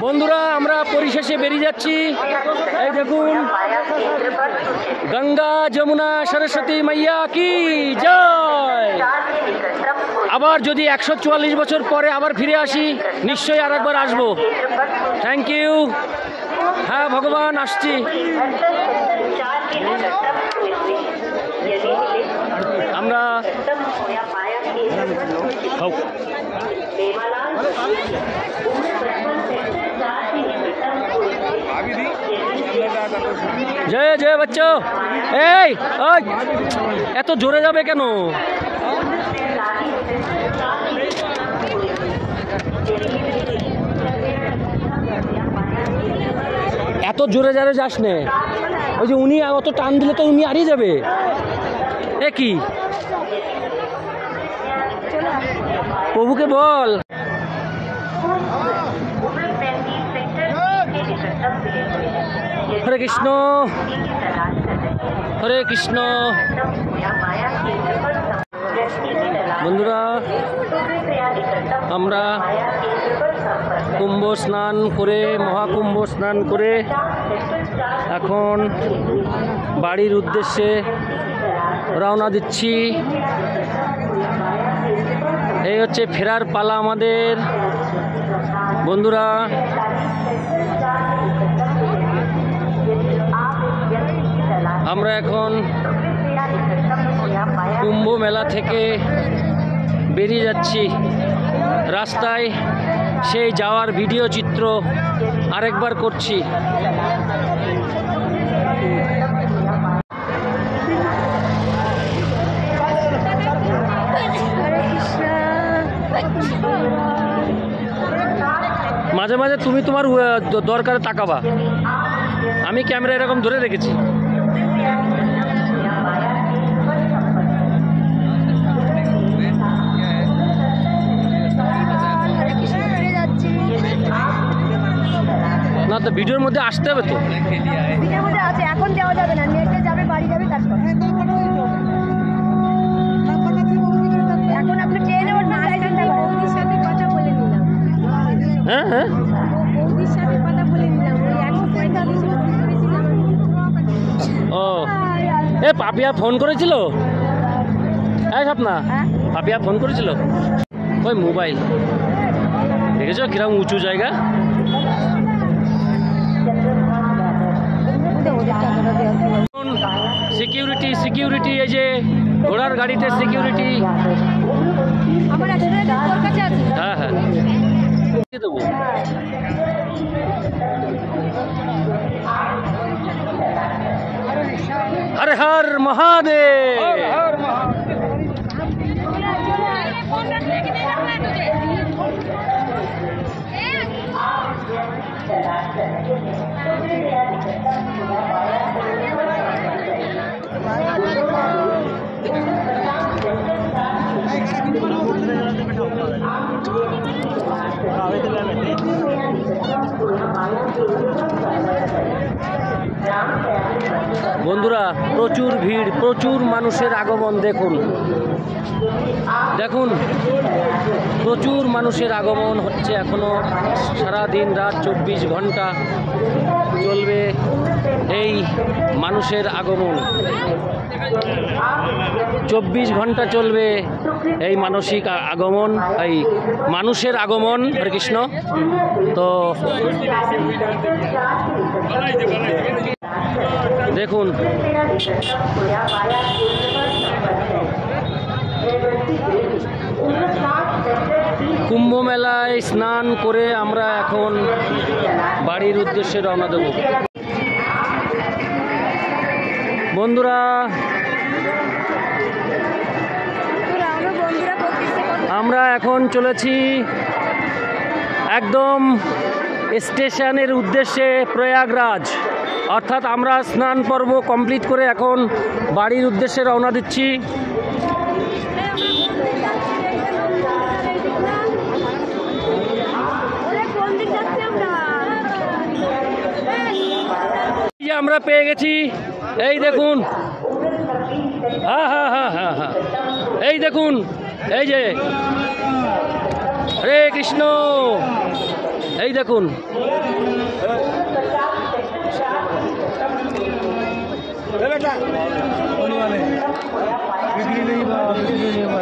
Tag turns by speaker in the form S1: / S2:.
S1: বন্ধুরা আমরা পরিশেষে বেরিয়ে যাচ্ছি। এই দেখুন, গঙ্গা যমুনা সরস্বতী মাইয়া কি জয়। আবার যদি 144 বছর পরে আবার ফিরে আসি, নিশ্চয়ই আর একবার আসবো। Thank you. হ্যাঁ ভগবান, আসছি। আমরা জয় জয় বাচ্চা। এই এত জোরে যাবে কেন? এত জোরে যারে যাস নে। ওই যে উনি অত টান দিলে তো উনি হারিয়ে যাবে। এ কি, প্রভুকে বল। হরে কৃষ্ণ হরে কৃষ্ণ। বন্ধুরা আমরা কুম্ভ স্নান করে, মহাকুম্ভ স্নান করে এখন বাড়ির উদ্দেশ্যে রওনা দিচ্ছি। এই হচ্ছে ফেরার পালা আমাদের। বন্ধুরা আমরা এখন কুম্ভ মেলা থেকে বেরিয়ে যাচ্ছি। রাস্তায় সেই যাওয়ার ভিডিও চিত্র আরেকবার করছি। মাঝে মাঝে তুমি তোমার দরকারে তাকাবা। আমি ক্যামেরা এরকম ধরে রেখেছি। না তো ভিডিওর মধ্যে আসতে হবে তো। ভিডিওর মধ্যে আছে, এখন দেওয়া যাবে না। নেটে যাবে, বাড়ি যাবে, তারপর এখন আপনি ট্রেনে উঠবেন। বৌদির সাথে কথা বলে নিলাম। হ্যাঁ হ্যাঁ, বৌদির সাথে কথা বলে নিলাম। ওই 145 ও এ পাপিয়া ফোন করেছিল। এই স্বপ্না, পাপিয়া ফোন করেছিল। ওই মোবাইল দেখেছো কিরকম উঁচু জায়গা। সিকিউরিটি সিকিউরিটি, এই যে ঘোড়ার গাড়িতে সিকিউরিটি। হ্যাঁ হ্যাঁ দেবো। হর হর মহাদেব। বন্ধুরা প্রচুর ভিড়, প্রচুর মানুষের আগমন। দেখুন দেখুন, প্রচুর মানুষের আগমন হচ্ছে। এখনো সারা দিন রাত 24 ঘন্টা চলবে এই মানুষের আগমন। 24 ঘন্টা চলবে এই মানসিক আগমন, এই মানুষের আগমন। হরে কৃষ্ণ। তো দেখুন কুম্ভ মেলায় স্নান করে আমরা এখন বাড়ির উদ্দেশ্যে রওনা দেব। বন্ধুরা আমরা এখন চলেছি একদম স্টেশনের উদ্দেশ্যে, প্রয়াগরাজ। অর্থাৎ আমরা স্নান পর্ব কমপ্লিট করে এখন বাড়ির উদ্দেশ্যে রওনা দিচ্ছি। আমরা পেয়ে গেছি। এই দেখুন, হ্যাঁ হ্যাঁ হ্যাঁ হ্যাঁ হ্যাঁ, এই দেখুন, এই যে হরে কৃষ্ণ। এই দেখুন
S2: बिक्री नहीं